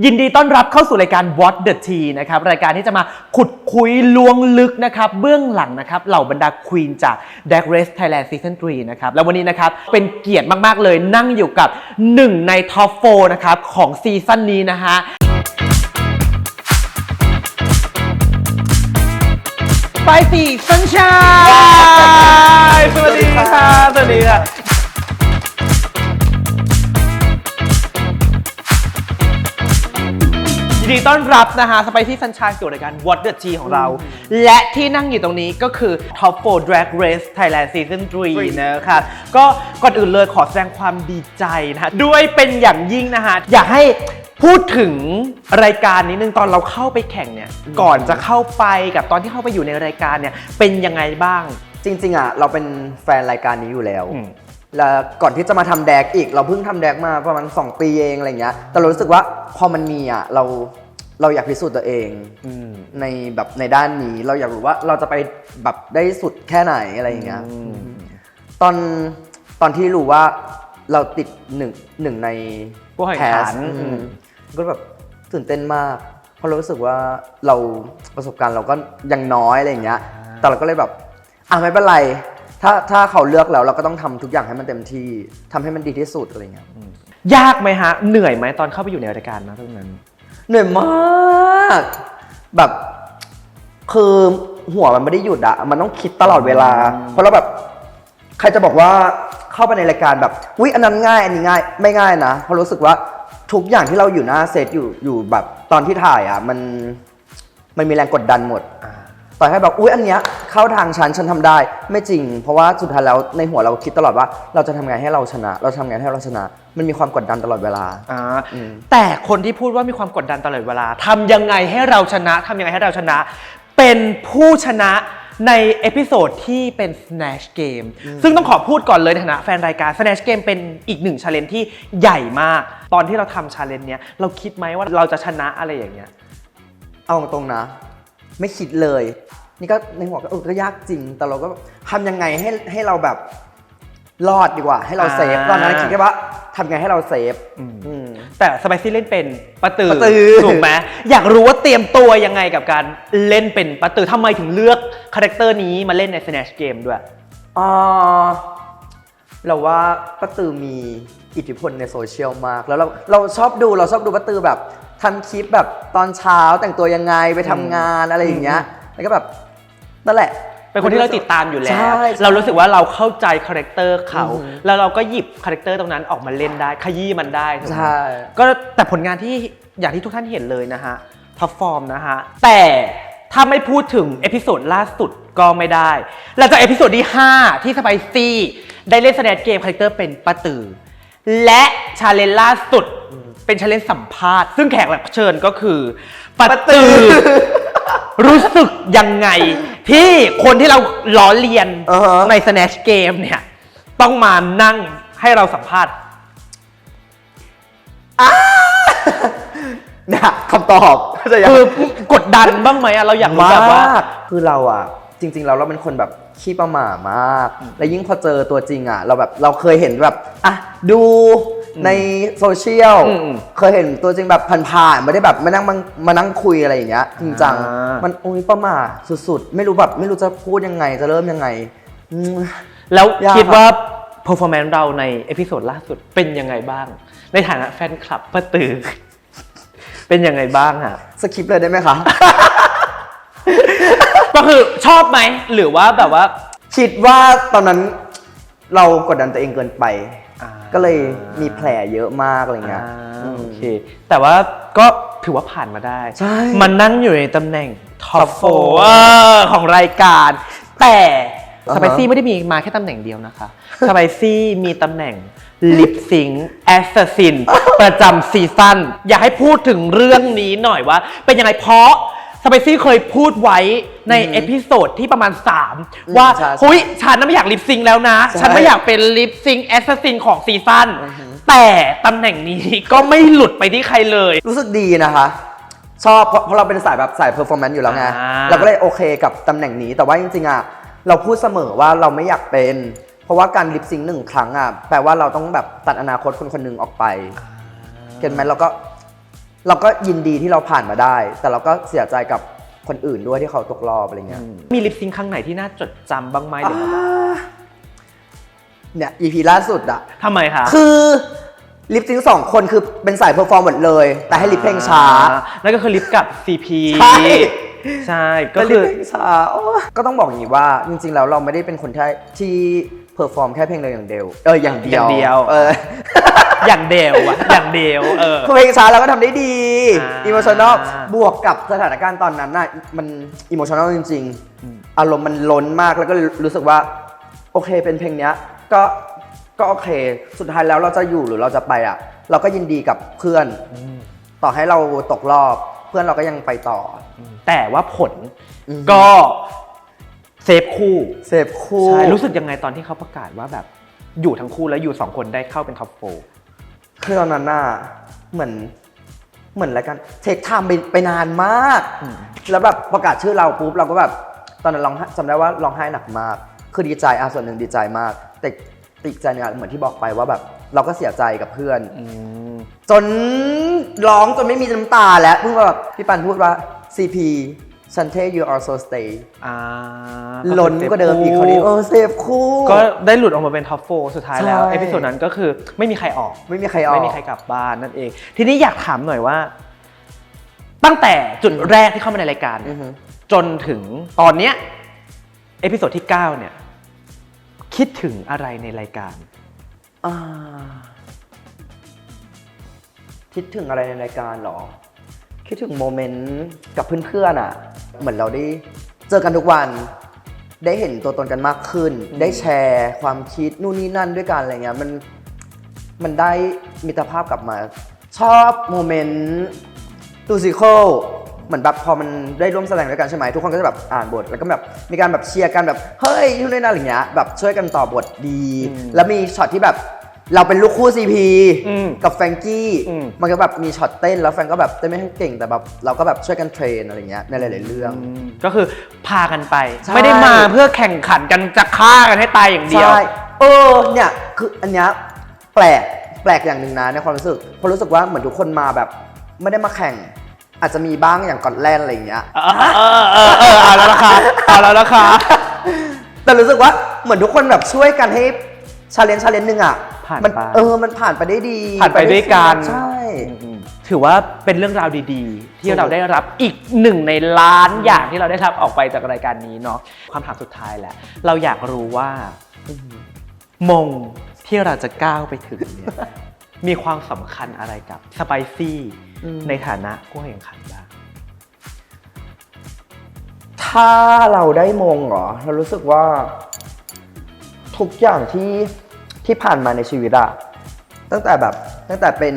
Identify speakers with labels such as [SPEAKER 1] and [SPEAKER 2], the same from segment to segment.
[SPEAKER 1] ยินดีต้อนรับเข้าสู่รายการ What the Tea นะครับรายการที่จะมาขุดคุยล้วงลึกนะครับเบื้องหลังนะครับเหล่าบรรดาควีนจาก Drag Race Thailand Season 3 นะครับแล้ววันนี้นะครับเป็นเกียรติมากๆเลยนั่งอยู่กับ1ในท็อป4นะครับของซีซั่นนี้นะฮะไปสิสัญชัยสวัสดีค่ะสวัสดีค่ะยินดีต้อนรับนะฮะสไปซี่ซันชายสู่รายการ What the Tea ของเราและที่นั่งอยู่ตรงนี้ก็คือ Top 4 Drag Race Thailand Season 3 นะคะก็ก่อนอื่นเลยขอแสดงความดีใจนะด้วยเป็นอย่างยิ่งนะฮะอยากให้พูดถึงรายการนิดนึงตอนเราเข้าไปแข่งเนี่ยก่อนจะเข้าไปกับตอนที่เข้าไปอยู่ในรายการเนี่ยเป็นยังไงบ้าง
[SPEAKER 2] จริงๆอ่ะเราเป็นแฟนรายการนี้อยู่แล้วแล้วก่อนที่จะมาทำแดกอีกเราเพิ่งทำแดกมาประมาณ2 ปีเองอะไรเงี้ยแต่เรารู้สึกว่าพอมันมีอ่ะเราอยากพิสูจน์ตัวเองในแบบในด้านนี้เราอยากรู้ว่าเราจะไปแบบได้สุดแค่ไหนอะไรอย่างเงี้ยตอนที่รู้ว่าเราติดหนึ่งใน
[SPEAKER 1] แคส
[SPEAKER 2] ก็แบบตื่นเต้นมากเพราะเรารู้สึกว่าเราประสบการณ์เราก็ยังน้อยอะไรอย่างเงี้ยแต่เราก็เลยแบบไม่เป็นไรถ้าเขาเลือกแล้วเราก็ต้องทำทุกอย่างให้มันเต็มที่ทำให้มันดีที่สุดอะไรเงี้ย
[SPEAKER 1] ยากไหมฮะเหนื่อยไหมตอนเข้าไปอยู่ในรายการนะตรงนั้น
[SPEAKER 2] เหนื่อยมากแบบคือหัวมันไม่ได้หยุดอะมันต้องคิดตลอดเวลาเพราะเราแบบใครจะบอกว่าเข้าไปในรายการแบบอุ๊ยอันนั้นง่ายอันนี้ง่ายไม่ง่ายนะเพราะรู้สึกว่าทุกอย่างที่เราอยู่หน้าเซตอยู่แบบตอนที่ถ่ายอะมันมีแรงกดดันหมดต่อให้แบบอุ๊ยอันเนี้ยเข้าทางฉันทำได้ไม่จริงเพราะว่าสุดท้ายแล้วในหัวเราคิดตลอดว่าเราจะทำไงให้เราชนะเราทำไงให้เราชนะมันมีความกดดันตลอดเวลา
[SPEAKER 1] แต่คนที่พูดว่ามีความกดดันตลอดเวลาทำยังไงให้เราชนะทำยังไงให้เราชนะเป็นผู้ชนะในเอพิโซดที่เป็น Snatch Game ซึ่งต้องขอพูดก่อนเลยในฐานะแฟนรายการ Snatch Game เป็นอีกหนึ่ง challenge ที่ใหญ่มากตอนที่เราทำ challenge เนี้ยเราคิดไหมว่าเราจะชนะอะไรอย่างเงี้ย
[SPEAKER 2] เอาตรงนะไม่คิดเลยนี่ก็ในหัวก็ยากจริงแต่เราก็ทำยังไงให้เราแบบรอดดีกว่าให้เราเซฟตอนนั้นคิดแค่ว่าทำไงให้เราเซฟ
[SPEAKER 1] แต่สไปซี่เล่นเป็นป้าตือถูกไหมอยากรู้ว่าเตรียมตัวยังไงกับการเล่นเป็นป้าตือทำไมถึงเลือกคาแรคเตอร์นี้มาเล่นใน Snatch Game ด้วย
[SPEAKER 2] เราว่าป้าตือมีอิทธิพลในโซเชียลมากแล้วเราชอบดูป้าตือแบบทำคลิปแบบตอนเช้าแต่งตัวยังไงไปทำงานอะไรอย่างเงี้ยแล้วก็แบบนั่นแหละ
[SPEAKER 1] เป็นคนที่เราติดตามอยู่แล้วเรารู้สึกว่าเราเข้าใจคาแรคเตอร์เขาแล้วเราก็หยิบคาแรคเตอร์ตรงนั้นออกมาเล่นได้ขยี้มันได้
[SPEAKER 2] ใช่
[SPEAKER 1] ก็แต่ผลงานที่อย่างที่ทุกท่านเห็นเลยนะฮะท็อปฟอร์มนะฮะแต่ถ้าไม่พูดถึงเอพิโซดล่าสุดก็ไม่ได้หลังจากเอพิโซดที่5ที่สไปซี่ได้เล่น Snatch Game คาแรคเตอร์เป็นป้าตือและชาเลนจ์ล่าสุดเป็นชาเลนจ์สัมภาษณ์ซึ่งแขกรับเชิญก็คือป้าตือรู้สึกยังไงที่คนที่เราล้อเลียนใน Snatch Game เนี่ยต้องมานั่งให้เราสัมภาษณ์
[SPEAKER 2] เนี่ยคำตอบ
[SPEAKER 1] คือกดดันบ้างไหมเราอยากรู้แบบว่า
[SPEAKER 2] คือเราอ่ะจริงๆเราเป็นคนแบบขี้ประหม่ามากและยิ่งพอเจอตัวจริงอ่ะเราเคยเห็นแบบดูในโซเชียลเคยเห็นตัวจริงแบบผ่านๆไม่ได้แบบมานั่งคุยอะไรอย่างเงี้ยจริงจังมันประหม่าสุดๆไม่รู้จะพูดยังไงจะเริ่มยังไง
[SPEAKER 1] แล้วคิดว่า performance เราในเอพิโซดล่าสุดเป็นยังไงบ้างในฐานะแฟนคลับป้าตือเป็นยังไงบ้างฮะ
[SPEAKER 2] สคริปต์เลยได้ไหมคะ
[SPEAKER 1] ก็คือชอบไหมหรือว่าแบบว่า
[SPEAKER 2] คิดว่าตอนนั้นเรากดดันตัวเองเกินไปก็เลยมีแผลเยอะมากอะไรเงี้ย
[SPEAKER 1] โอเคแต่ว่าก็ถือว่าผ่านมาได้มันนั่งอยู่ในตำแหน่งท็อป4ของรายการแต่สไปซี่ไม่ได้มีมาแค่ตำแหน่งเดียวนะคะสไปซี่มีตำแหน่งลิปซิงค์แอสซัสซินประจำซีซั่นอยากให้พูดถึงเรื่องนี้หน่อยว่าเป็นยังไงเพราะสไปซี่เคยพูดไว้ในเอพิโซดที่ประมาณ3ว่าหุยฉันไม่อยากลิปซิงค์แล้วนะฉันไม่อยากเป็นลิปซิงค์แอสซัสซินของซีซั่นแต่ตำแหน่งนี้ก็ไม่หลุดไปที่ใครเลย
[SPEAKER 2] รู้สึกดีนะคะชอบเพราะเราเป็นสายแบบสายเพอร์ฟอร์แมนซ์อยู่แล้วไงเราก็เลยโอเคกับตำแหน่งนี้แต่ว่าจริงๆอ่ะเราพูดเสมอว่าเราไม่อยากเป็นเพราะว่าการลิปซิงค์1 ครั้งอ่ะแปลว่าเราต้องแบบตัดอนาคตคนหนึ่งออกไปเห็นไหมเรา เราก็ยินดีที่เราผ่านมาได้ แต่เราก็เสียใจกับคนอื่นด้วยที่เขาตกรอบอะไรเงี้ย
[SPEAKER 1] มีลิปซิงค์ครั้งไหนที่น่าจดจำบ้างไหมหรือว่า
[SPEAKER 2] เนี่ย EP ล่าสุดอะ
[SPEAKER 1] ทำไมคะ
[SPEAKER 2] คือลิปซิงค์2 คนคือเป็นสายเพอร์ฟอร์มหมดเลย แต่ให้ลิปเพลงช้า
[SPEAKER 1] นั่นก็คือลิปกับ CP
[SPEAKER 2] ใช่
[SPEAKER 1] ใช่ก็
[SPEAKER 2] ก็ลิ
[SPEAKER 1] คื
[SPEAKER 2] ป
[SPEAKER 1] อ
[SPEAKER 2] เพลงช้าโอ้ก็ต้องบอกอย่างนี้ว่าจริงๆแล้วเราไม่ได้เป็นคนที่เพอร์ฟอร์มแค่เพลงเดียวอย่างเดียวอย่างเดียว
[SPEAKER 1] อย่างเดียวอะอย่างเดียว
[SPEAKER 2] เพลงช้าเราก็ทำได้ดี
[SPEAKER 1] อ่า
[SPEAKER 2] อิโมชัน a ลบวกกับสถานการณ์ตอนนั้นน่ะมันอิโมชัน a ลจริงๆ อารมณ์มันล้นมากแล้วก็รู้สึกว่าโอเคเป็นเพลงเนี้ยก็โอเคสุดท้ายแล้วเราจะอยู่หรือเราจะไปอ่ะเราก็ยินดีกับเพื่อนต่อให้เราตกรอบเพื่อนเราก็ยังไปต่อ
[SPEAKER 1] แต่ว่าผล
[SPEAKER 2] อืม
[SPEAKER 1] ก็เซฟคู่
[SPEAKER 2] เซฟคู่
[SPEAKER 1] ใช่รู้สึกยังไงตอนที่เขาประกาศว่าแบบอยู่ทั้งคู่แล้วอยู่2 คนได้เข้าเป็นท็อปโฟร์
[SPEAKER 2] คือตอนนั้นน่ะเหมือนรายการเทคไทม์ไปนานมาก แล้วแบบประกาศชื่อเราปุ๊บเราก็แบบตอนนั้นร้องไห้จำได้ว่าร้องไห้หนักมาก คือดีใจส่วนหนึ่งดีใจมาก แต่ติดใจเนี่ยเหมือนที่บอกไปว่าแบบเราก็เสียใจกับเพื่อน จนร้องจนไม่มีน้ำตาแล้วเพิ่งแบบพี่ปันพูดว่า CP ฉันเท่ you also stay ล้นก็เดิมอีกคนนี้เซฟคู่
[SPEAKER 1] ก็ได้หลุดออกมาเป็นท็อปโฟร์สุดท้ายแล้ว
[SPEAKER 2] ใช่
[SPEAKER 1] เอพิโซดนั้นก็คือไม่มีใครออก
[SPEAKER 2] ไม่มีใครออก
[SPEAKER 1] ไม่มีใครกลับบ้านนั่นเอง ทีนี้อยากถามหน่อยว่า ตั้งแต่จุดแรกที่เข้ามาในรายการ
[SPEAKER 2] อือฮึ
[SPEAKER 1] จนถึงตอนเนี้ยเอพิโซดที่ 9 เนี่ย คิดถึงอะไรในรายการ
[SPEAKER 2] คิดถึงอะไรในรายการเหรอ คิดถึงโมเมนต์กับเพื่อนๆอ่ะ เหมือนเราได้เจอกันทุกวัน ได้เห็นตัวตนกันมากขึ้น ได้แชร์ความคิดนู่นนี่นั่นด้วยกันอะไรเงี้ยมันได้มิตรภาพกลับมา ชอบโมเมนต์ตูซิโคลเหมือนแบบพอมันได้ร่วมแสดงด้วยกันใช่ไหมทุกคนก็จะแบบอ่านบทแล้วก็แบบมีการแบบเชียร์กันแบบเฮ้ยนู่นนี่นั่นอะไรเงี้ยแบบช่วยกันต่อบทดี แล้วมีช็อตที่แบบเราเป็นลูกคู่ CP กับแฟรงกี้มันก็แบบมีช็อตเต้นแล้วแฟรงก็แบบเต้นไม่ค่อยเก่งแต่แบบเราก็แบบช่วยกันเทรนอะไรเงี้ยในหลายๆเรื่อง
[SPEAKER 1] ก็คือพากันไป
[SPEAKER 2] ใช่
[SPEAKER 1] ไม่ได้มาเพื่อแข่งขันกันจะฆ่ากันให้ตายอย่างเดียว
[SPEAKER 2] ใช่เนี่ยคืออันเนี้ยแปลกอย่างหนึ่งนะในความรู้สึกเพราะรู้สึกว่าเหมือนทุกคนมาแบบไม่ได้มาแข่งอาจจะมีบ้างอย่างก่อนแลนอะไรอย่างเงี้ย
[SPEAKER 1] เอาแล้วนะคะเอาแล้วนะคะ
[SPEAKER 2] แต่รู้สึกว่าเหมือนทุกคนแบบช่วยกันให้ชาเลนจ์นึงอ่ะ
[SPEAKER 1] ผ่าน
[SPEAKER 2] มัน
[SPEAKER 1] ไป
[SPEAKER 2] มันผ่านไปได้ดี
[SPEAKER 1] ผ่านไปด้วยกัน
[SPEAKER 2] ใช่
[SPEAKER 1] ถือว่าเป็นเรื่องราวดีๆ ที่เราได้รับอีก1 ในล้านอย่างที่เราได้รับออกไปจากรายการนี้เนาะความถามสุดท้ายแหละเราอยากรู้ว่ามงที่เราจะก้าวไปถึงเนี่ย มีความสำคัญอะไรกับสไปซี่ในฐานะผู้แข่งขันบ้าง
[SPEAKER 2] ถ้าเราได้มงเหรอเรารู้สึกว่าทุกอย่างที่ผ่านมาในชีวิตอะตั้งแต่เป็น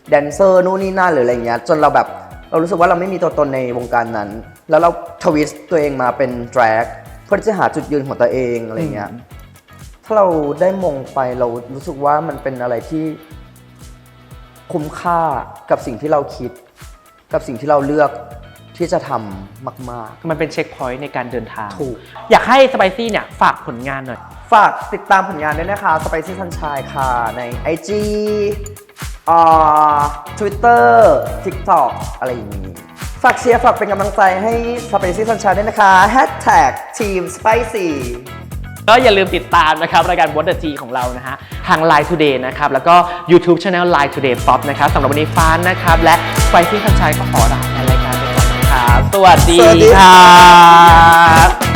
[SPEAKER 2] แดนเซอร์นู่นนี่นั่นหรืออะไรเงี้ยจนเรารู้สึกว่าเราไม่มีตัวตนในวงการนั้น แล้วเราทวิสต์ตัวเองมาเป็นแดร็กเพื่อที่จะหาจุดยืนของตัวเองอะไรเงี้ยถ้าเราได้มงไปเรารู้สึกว่ามันเป็นอะไรที่คุ้มค่ากับสิ่งที่เราคิดกับสิ่งที่เราเลือกที่จะทำมากๆ
[SPEAKER 1] มันเป็นเช็คพอยต์ในการเดินทาง
[SPEAKER 2] ถูก
[SPEAKER 1] อยากให้สไปซี่เนี่ยฝากผลงานหน่อย
[SPEAKER 2] ฝากติดตามผลงานด้วยนะคะ Spicy Sunshine ค่ะ ใน IG Twitter TikTok อะไรอย่างนี้ ฝากเชียร์ฝากเป็นกำลังใจให้ Spicy Sunshine ด้วยนะคะ #Team Spicy
[SPEAKER 1] ก็อย่าลืมติดตามนะครับรายการ What the G ของเรานะฮะทาง Line Today นะครับแล้วก็ YouTube Channel Line Today Pop นะครับสำหรับวันนี้ฟ้านนะครับและ Spicy Sunshine ก็ขอลาในรายการไปก่อนนะครับสวัสดี
[SPEAKER 2] สวัสดี
[SPEAKER 1] ครับ